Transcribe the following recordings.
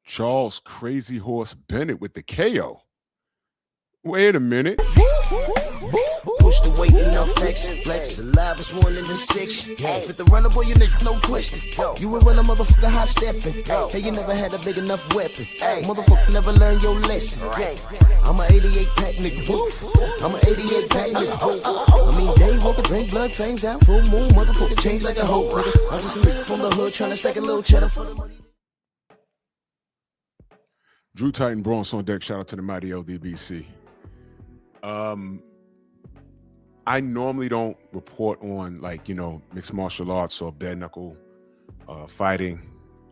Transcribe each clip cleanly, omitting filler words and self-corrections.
Charles Crazy Horse Bennett with the KO. Wait a minute. Push the weight in the flex. The live is 1 in the 6. With the runner, boy, you nigga, no question. You will run a motherfucker high stepping. Hey, you never had a big enough weapon. Motherfucker never learned your lesson. I'm a 88 pack nigga. I'm a 88 pack nigga. I mean, day walker, drink blood, fangs out, full moon, motherfucker change like a hoe, nigga. I'm just a nigga from the hood trying to stack a little cheddar for the money. Drew Titan Bronx on deck. Shout out to the mighty LDBC. I normally don't report on mixed martial arts or bare knuckle fighting.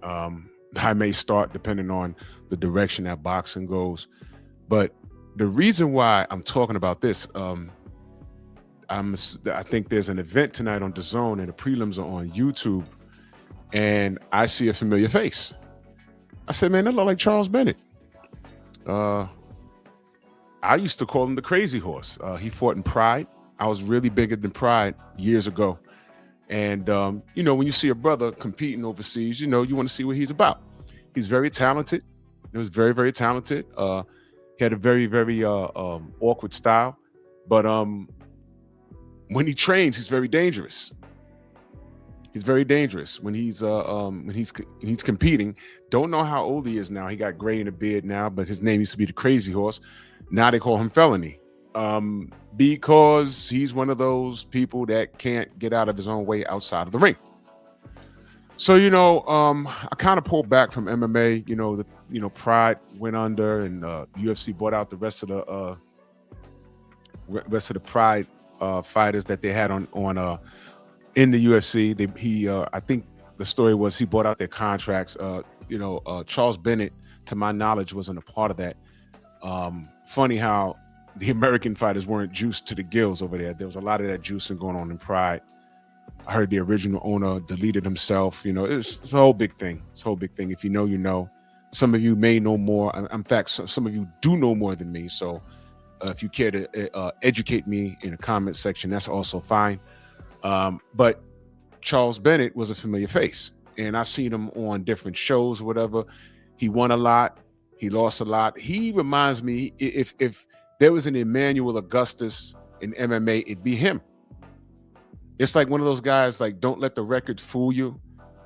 I may start depending on the direction that boxing goes. But the reason why I'm talking about this, I think there's an event tonight on DAZN and the prelims are on YouTube, and I see a familiar face. I said, man, that look like Charles Bennett. I used to call him the Crazy Horse. He fought in Pride. I was really bigger than Pride years ago. And, when you see a brother competing overseas, you want to see what he's about. He's very talented. He was very, very talented. He had a very, very awkward style. But when he trains, he's very dangerous. He's very dangerous when he's competing. Don't know how old he is now. He got gray in the beard now, but his name used to be the Crazy Horse. Now they call him Felony. Because he's one of those people that can't get out of his own way outside of the ring. So, I kind of pulled back from MMA. Pride went under, and UFC bought out the rest of the Pride fighters that they had on in the UFC. I think the story was he bought out their contracts. Charles Bennett, to my knowledge, wasn't a part of that. Funny how the American fighters weren't juiced to the gills over there. There was a lot of that juicing going on in Pride. I heard the original owner deleted himself. It's a whole big thing. It's a whole big thing. If you know, you know. Some of you may know more. In fact, some of you do know more than me. So if you care to educate me in the comment section, that's also fine. But Charles Bennett was a familiar face. And I seen him on different shows or whatever. He won a lot. He lost a lot. He reminds me, if there was an Emmanuel Augustus in MMA, it'd be him. It's like one of those guys, like, don't let the record fool you.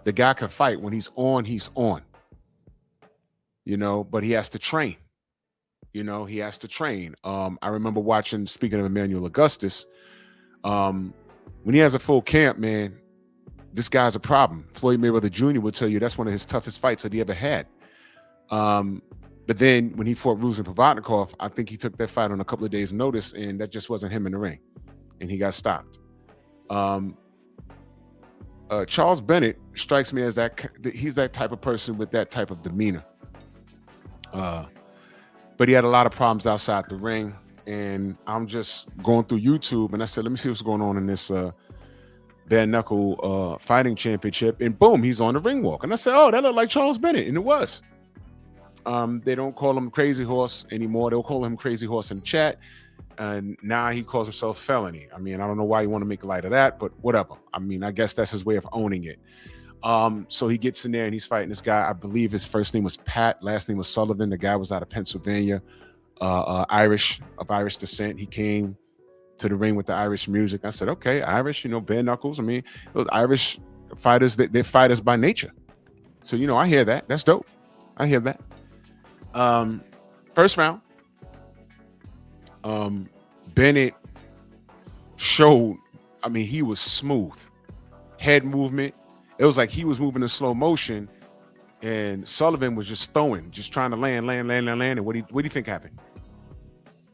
The guy can fight. When he's on, he's on. But he has to train. He has to train. I remember watching, speaking of Emmanuel Augustus, when he has a full camp, man, this guy's a problem. Floyd Mayweather Jr. would tell you that's one of his toughest fights that he ever had. But then when he fought Ruslan Provodnikov, I think he took that fight on a couple of days' notice, and that just wasn't him in the ring, and he got stopped. Charles Bennett strikes me as he's that type of person with that type of demeanor. But he had a lot of problems outside the ring, and I'm just going through YouTube, and I said, let me see what's going on in this bare knuckle fighting championship, and boom, he's on the ring walk. And I said, oh, that looked like Charles Bennett, and it was. They don't call him Crazy Horse anymore. They'll call him Crazy Horse in the chat. And now he calls himself Felony. I mean, I don't know why you want to make light of that, but whatever. I mean, I guess that's his way of owning it. So he gets in there and he's fighting this guy. I believe his first name was Pat, last name was Sullivan. The guy was out of Pennsylvania, of Irish descent. He came to the ring with the Irish music. I said, okay, Irish, bare knuckles. I mean, those Irish fighters, they're fighters by nature. So, I hear that. That's dope. I hear that. First round, Bennett showed, he was smooth. Head movement. It was like he was moving in slow motion, and Sullivan was just throwing, just trying to land. And what do you think happened?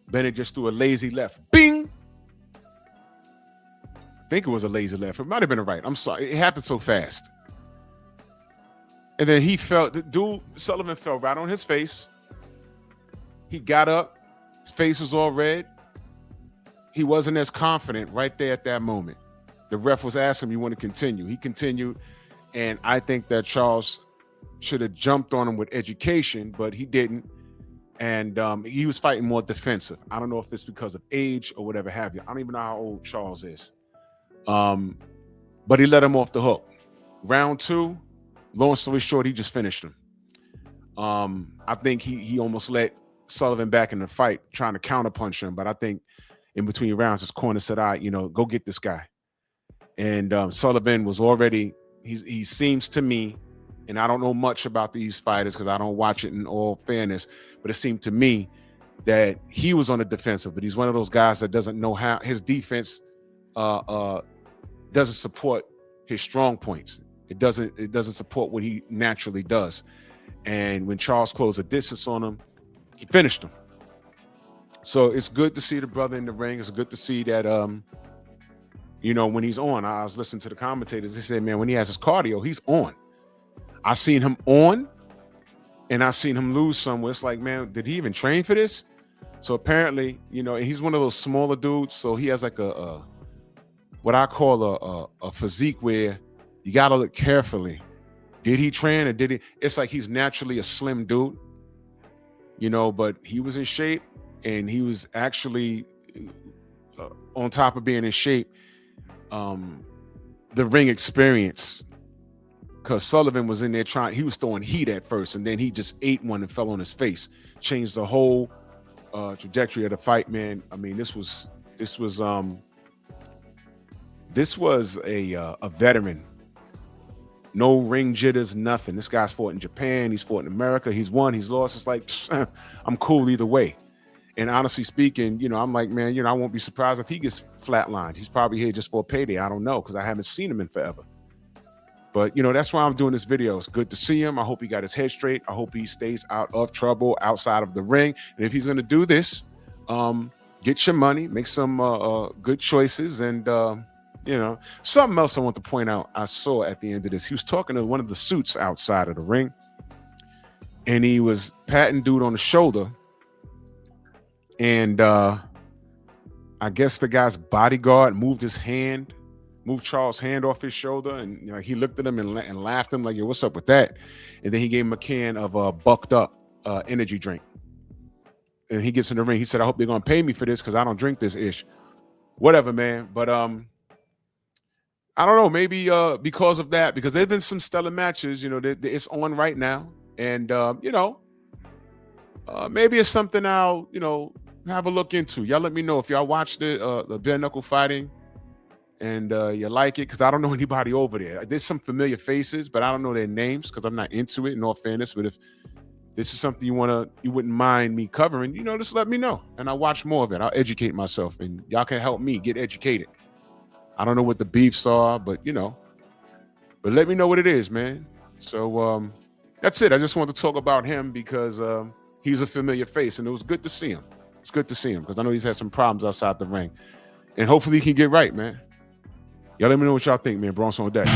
Bennett just threw a lazy left. Bing! I think it was a lazy left. It might have been a right. I'm sorry. It happened so fast. And then Sullivan fell right on his face. He got up. His face was all red. He wasn't as confident right there at that moment. The ref was asking him, you want to continue? He continued. And I think that Charles should have jumped on him with education, but he didn't. And he was fighting more defensive. I don't know if it's because of age or whatever have you. I don't even know how old Charles is. But he let him off the hook. Round two, long story short, he just finished him. I think he almost let Sullivan back in the fight, trying to counterpunch him. But I think in between rounds, his corner said, "I, go get this guy." And Sullivan was already. He seems to me, and I don't know much about these fighters because I don't watch it in all fairness, but it seemed to me that he was on the defensive. But he's one of those guys that doesn't know how his defense doesn't support his strong points. It doesn't support what he naturally does. And when Charles closed a distance on him, he finished him. So it's good to see the brother in the ring. It's good to see that, when he's on. I was listening to the commentators. They said, man, when he has his cardio, he's on. I've seen him on, and I've seen him lose somewhere. It's like, man, did he even train for this? So apparently, he's one of those smaller dudes. So he has like a what I call a physique where you got to look carefully. Did he train or did he? It's like he's naturally a slim dude, but he was in shape, and he was actually on top of being in shape. The ring experience, because Sullivan was in there he was throwing heat at first, and then he just ate one and fell on his face. Changed the whole trajectory of the fight, man. I mean, this was a veteran. No ring jitters, nothing. This guy's fought in Japan. He's fought in America. He's won. He's lost. It's like, I'm cool either way. And honestly speaking, I'm like, man, I won't be surprised if he gets flatlined. He's probably here just for a payday. I don't know, because I haven't seen him in forever. But, that's why I'm doing this video. It's good to see him. I hope he got his head straight. I hope he stays out of trouble outside of the ring. And if he's going to do this, get your money, make some good choices, and something else I want to point out I saw at the end of this. He was talking to one of the suits outside of the ring, and he was patting dude on the shoulder, and I guess the guy's bodyguard moved Charles' hand off his shoulder, and he looked at him and laughed at him like, yo, what's up with that? And then he gave him a can of bucked up energy drink, and he gets in the ring. He said, I hope they're gonna pay me for this because I don't drink this ish. Whatever, man. But I don't know, maybe because of that, because there's been some stellar matches, it's on right now. And, maybe it's something I'll, have a look into. Y'all let me know if y'all watch the bare knuckle fighting and you like it, because I don't know anybody over there. There's some familiar faces, but I don't know their names because I'm not into it, in all fairness. But if this is something you wouldn't mind me covering, just let me know. And I'll watch more of it. I'll educate myself, and y'all can help me get educated. I don't know what the beefs are, but but let me know what it is, man. So that's it. I just wanted to talk about him because he's a familiar face, and it was good to see him. It's good to see him because I know he's had some problems outside the ring, and hopefully he can get right, man. Y'all let me know what y'all think, man. Bronx on deck.